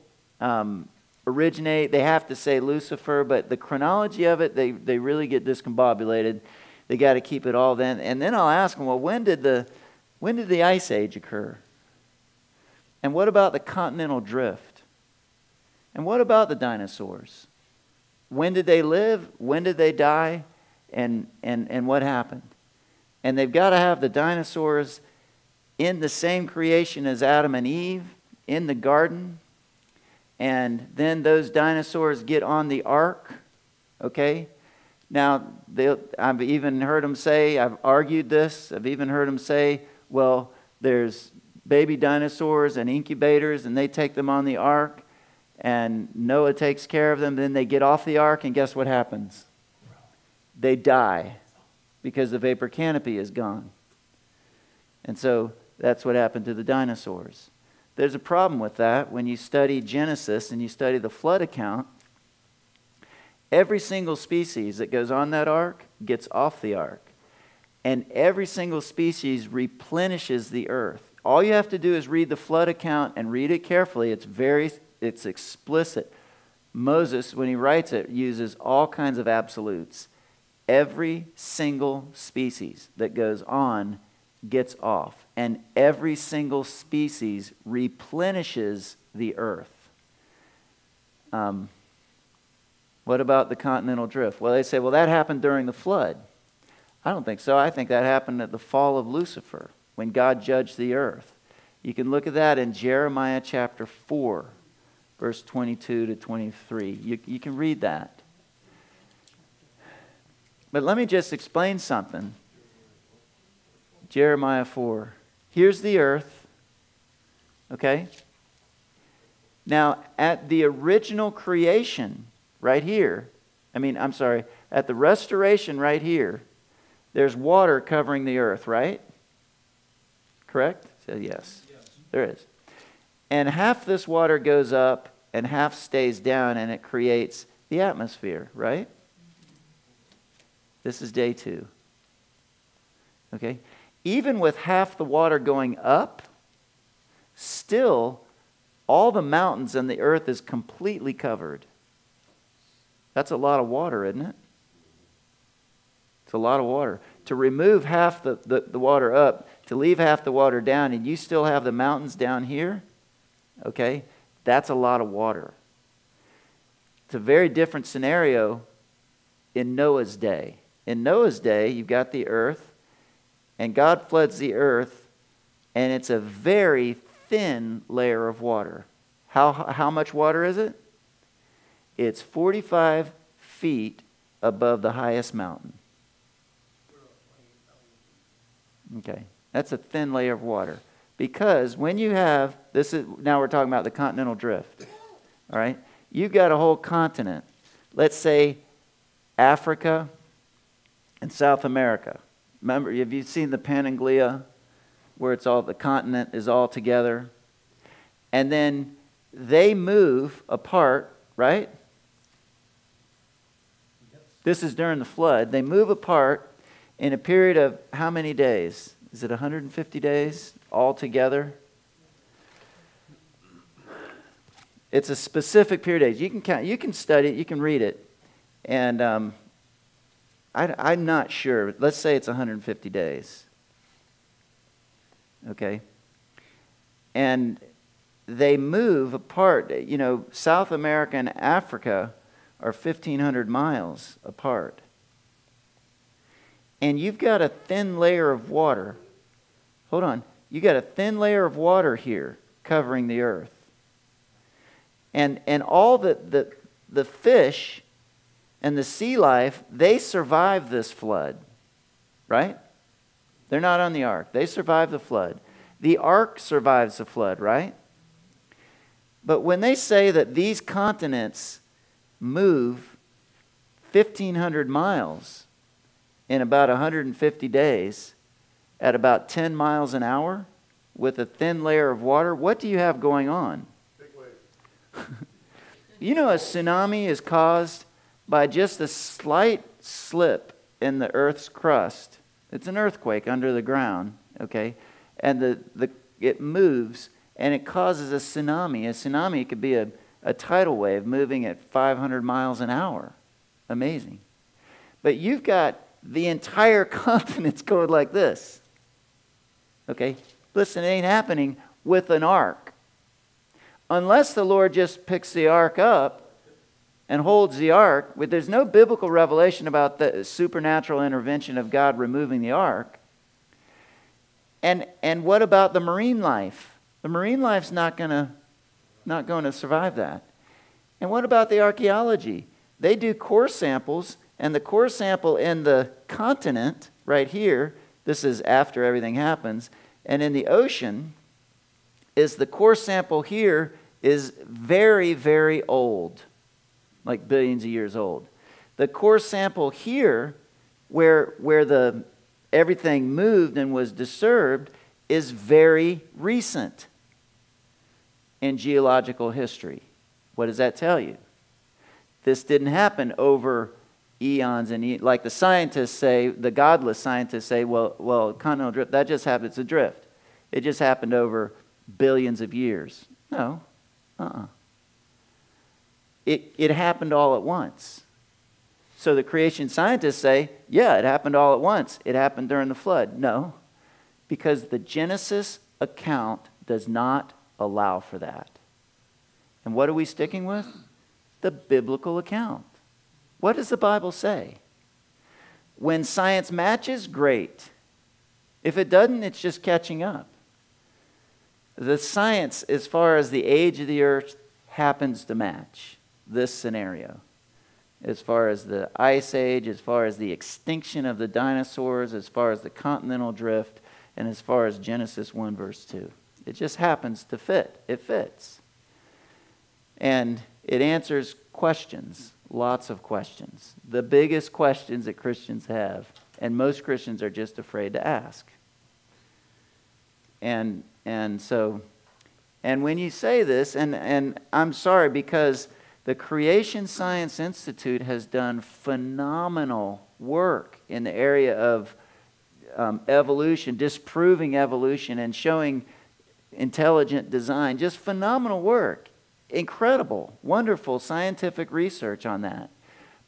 originate. They have to say Lucifer, but the chronology of it, they really get discombobulated. They got to keep it all then. And then I'll ask them, well, when did the Ice Age occur? And what about the continental drift? And what about the dinosaurs? When did they live? When did they die? And what happened? And they've got to have the dinosaurs in the same creation as Adam and Eve in the garden. And then those dinosaurs get on the ark, okay? Now, I've even heard them say, I've argued this, I've even heard them say, well, there's baby dinosaurs and incubators, and they take them on the ark, and Noah takes care of them. Then they get off the ark, and guess what happens? They die because the vapor canopy is gone. And so that's what happened to the dinosaurs. there's a problem with that. When you study Genesis and you study the flood account, every single species that goes on that ark gets off the ark. And every single species replenishes the earth. All you have to do is read the flood account and read it carefully. It's explicit. Moses, when he writes it, uses all kinds of absolutes. Every single species that goes on gets off. And every single species replenishes the earth. What about the continental drift? Well, they say, well, that happened during the flood. I don't think so. I think that happened at the fall of Lucifer, when God judged the earth. You can look at that in Jeremiah chapter 4, verse 22 to 23. You can read that. But let me just explain something. Jeremiah 4. Here's the earth. Okay? Now, at the original creation, right here, at the restoration right here, there's water covering the earth, right? Correct? So yes, there is. And half this water goes up and half stays down, and it creates the atmosphere, right? This is day 2. Okay? Even with half the water going up, still all the mountains and the earth is completely covered. That's a lot of water, isn't it? It's a lot of water. To remove half the water up, to leave half the water down, and you still have the mountains down here, okay, that's a lot of water. It's a very different scenario in Noah's day. In Noah's day, you've got the earth, and God floods the earth, and it's a very thin layer of water. How much water is it? It's 45 feet above the highest mountain. Okay, that's a thin layer of water. Because when you have, now we're talking about the continental drift. All right, you've got a whole continent. Let's say Africa and South America. Remember, have you seen the Pananglia, where it's all, the continent is all together? And then they move apart, right? This is during the flood. They move apart in a period of how many days? Is it 150 days altogether? It's a specific period of days. You can count. You can study it. You can read it. And I'm not sure. Let's say it's 150 days. Okay? And they move apart. You know, South America and Africa are 1,500 miles apart. And you've got a thin layer of water. Hold on. You've got a thin layer of water here covering the earth. And all the fish and the sea life, they survive this flood. Right? They're not on the ark. They survive the flood. The ark survives the flood, right? But when they say that these continents move 1,500 miles in about 150 days at about 10 miles an hour with a thin layer of water, what do you have going on? Big wave. You know, a tsunami is caused by just a slight slip in the earth's crust. It's an earthquake under the ground, okay? And it moves and it causes a tsunami. A tsunami could be a tidal wave moving at 500 miles an hour. Amazing. But you've got the entire continent's going like this. Okay? Listen, it ain't happening with an ark. Unless the Lord just picks the ark up and holds the ark. There's no biblical revelation about the supernatural intervention of God removing the ark. And what about the marine life? The marine life's not going to survive that. And what about the archaeology? They do core samples, and the core sample in the continent right here, this is after everything happens, and in the ocean is the core sample here is very, very old, like billions of years old. The core sample here, where everything moved and was disturbed, is very recent. in geological history. What does that tell you? This didn't happen over eons and like the scientists say, the godless scientists say, well, continental drift, that just happened, it's a drift. It just happened over billions of years. No. It happened all at once. So the creation scientists say, yeah, it happened all at once. It happened during the flood. No, because the Genesis account does not allow for that. And what are we sticking with? The biblical account. What does the Bible say? When science matches, great. If it doesn't, it's just catching up. The science, as far as the age of the earth, happens to match this scenario. As far as the ice age, as far as the extinction of the dinosaurs, as far as the continental drift, and as far as Genesis 1 verse 2. It just happens to fit. It fits. And it answers questions, lots of questions. The biggest questions that Christians have, and most Christians are just afraid to ask. And when you say this, and I'm sorry, because the Creation Science Institute has done phenomenal work in the area of evolution, disproving evolution and showing intelligent design. Just phenomenal work. Incredible, wonderful scientific research on that.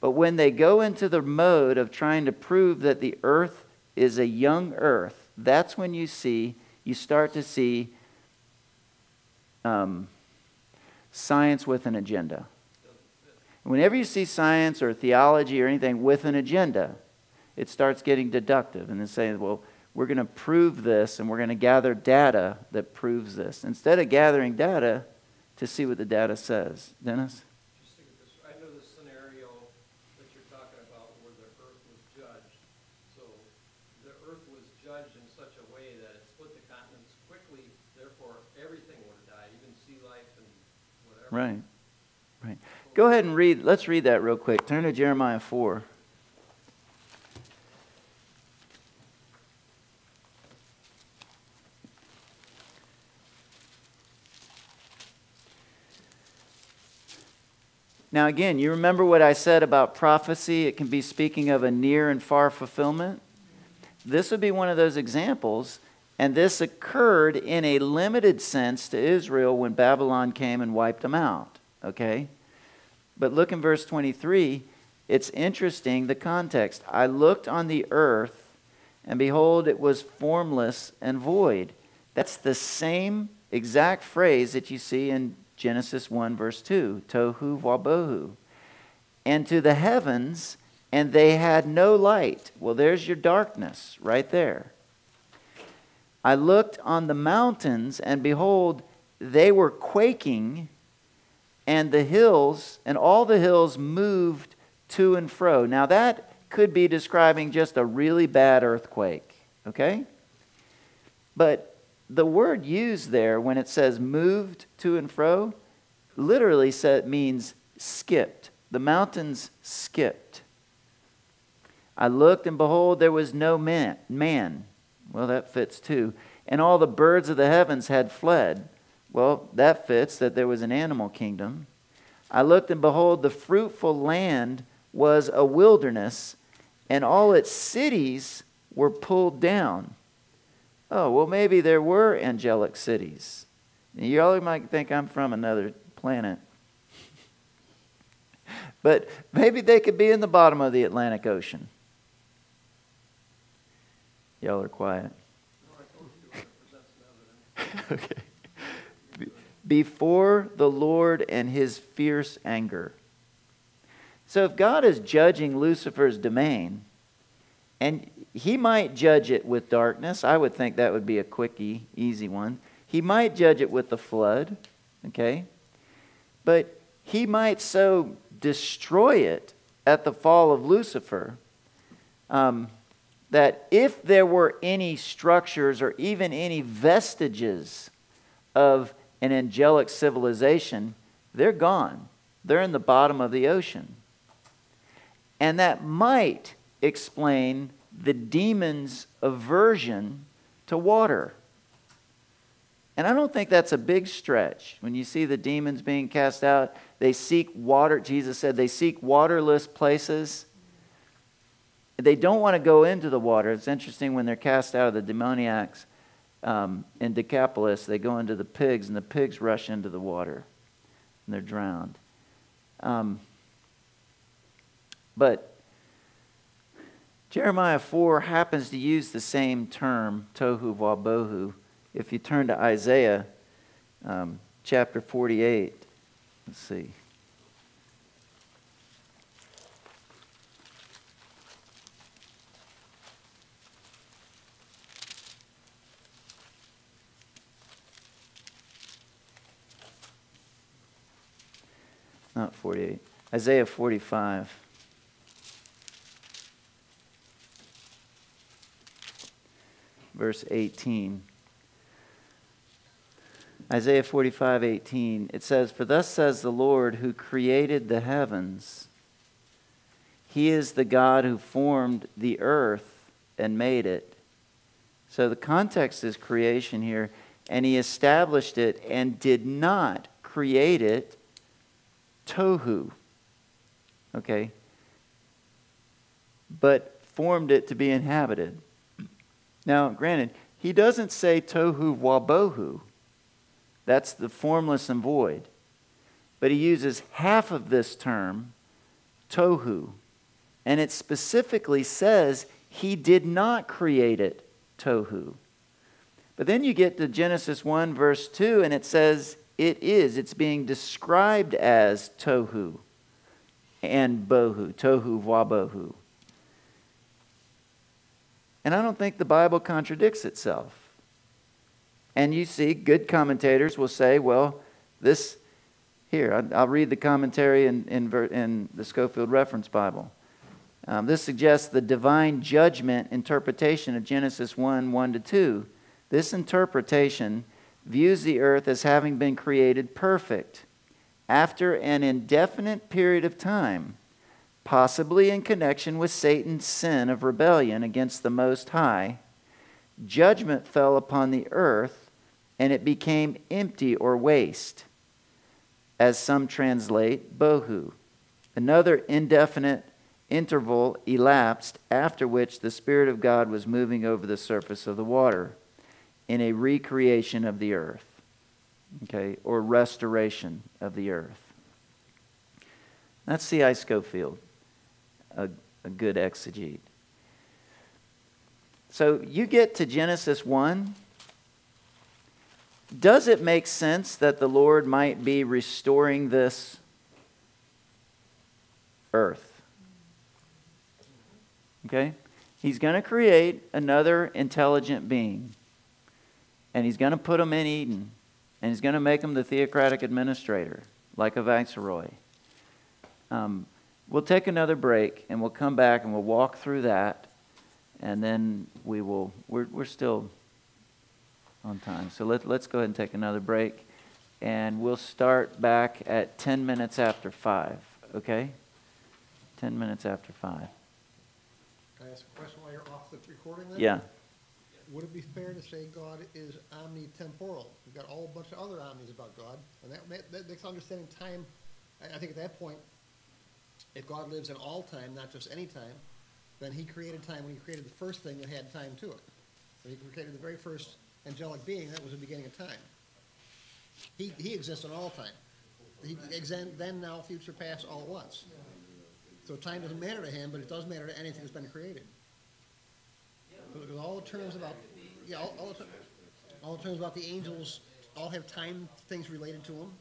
But when they go into the mode of trying to prove that the earth is a young earth, that's when you start to see science with an agenda. Whenever you see science or theology or anything with an agenda, it starts getting deductive and then saying, well, we're going to prove this and we're going to gather data that proves this. Instead of gathering data to see what the data says. Dennis? Just think of this. I know the scenario that you're talking about where the earth was judged. So the earth was judged in such a way that it split the continents quickly, therefore everything would have died, even sea life and whatever. Right. Go ahead and read. Let's read that real quick. Turn to Jeremiah 4. Now again, you remember what I said about prophecy? It can be speaking of a near and far fulfillment. This would be one of those examples, and this occurred in a limited sense to Israel when Babylon came and wiped them out. Okay? But look in verse 23. It's interesting, the context. I looked on the earth, and behold, it was formless and void. That's the same exact phrase that you see in Genesis 1 verse 2. Tohu wabohu. And to the heavens, and they had no light. Well, there's your darkness right there. I looked on the mountains, and behold, they were quaking, and the hills, and all the hills moved to and fro. Now that could be describing just a really bad earthquake, okay? But the word used there when it says moved to and fro, literally means skipped. The mountains skipped. I looked, and behold, there was no man. Well, that fits too. And all the birds of the heavens had fled. Well, that fits, that there was an animal kingdom. I looked, and behold, the fruitful land was a wilderness, and all its cities were pulled down. Oh, well, maybe there were angelic cities. You all might think I'm from another planet. But maybe they could be in the bottom of the Atlantic Ocean. Y'all are quiet. No, I told you to present some evidence. Okay. Before the Lord and his fierce anger. So if God is judging Lucifer's domain, and he might judge it with darkness, I would think that would be a quickie, easy one. He might judge it with the flood, okay? But he might so destroy it at the fall of Lucifer that if there were any structures or even any vestiges of an angelic civilization, they're gone. They're in the bottom of the ocean. And that might explain the demon's aversion to water. And I don't think that's a big stretch. When you see the demons being cast out, they seek water. Jesus said they seek waterless places. They don't want to go into the water. It's interesting when they're cast out of the demoniacs in Decapolis, they go into the pigs, and the pigs rush into the water, and they're drowned. But Jeremiah 4 happens to use the same term, tohu wabohu. If you turn to Isaiah chapter 48, let's see. Not 48. Isaiah 45. Verse 18. Isaiah 45:18. It says, "For thus says the Lord who created the heavens. He is the God who formed the earth and made it." So the context is creation here. "And he established it and did not create it tohu." Okay? But formed it to be inhabited. Now, granted, he doesn't say tohu wabohu. That's the formless and void. But he uses half of this term, tohu. And it specifically says he did not create it tohu. But then you get to Genesis 1 verse 2 and it says it is. It's being described as tohu and bohu, tohu wabohu. And I don't think the Bible contradicts itself. And you see, good commentators will say, well, this, here, I'll read the commentary in the Schofield Reference Bible. This suggests the divine judgment interpretation of Genesis 1, 1-2. This interpretation views the earth as having been created perfect after an indefinite period of time, possibly in connection with Satan's sin of rebellion against the Most High. Judgment fell upon the earth, and it became empty or waste, as some translate bohu. Another indefinite interval elapsed, after which the Spirit of God was moving over the surface of the water in a recreation of the earth, okay, or restoration of the earth. That's C.I. Schofield, a good exegete. So you get to Genesis 1. Does it make sense that the Lord might be restoring this earth? Okay? He's going to create another intelligent being. And he's going to put him in Eden. And he's going to make him the theocratic administrator, like a viceroy. We'll take another break, and we'll come back, and we'll walk through that. And then we're still on time. So let's go ahead and take another break. And we'll start back at 10 minutes after 5. Okay? 10 minutes after 5. Can I ask a question while you're off the recording then? Yeah. Would it be fair to say God is omnitemporal? We've got a whole bunch of other omnis about God, and that makes understanding time. I think at that point, if God lives in all time, not just any time, then he created time when he created the first thing that had time to it. When he created the very first angelic being, that was the beginning of time. He exists in all time. He exists then, now, future, past, all at once. So time doesn't matter to him, but it does matter to anything that's been created. Because all the terms about, all the terms about the angels all have time things related to them.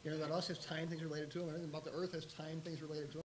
You know, about us has time things related to them. Everything about the earth has time things related to them.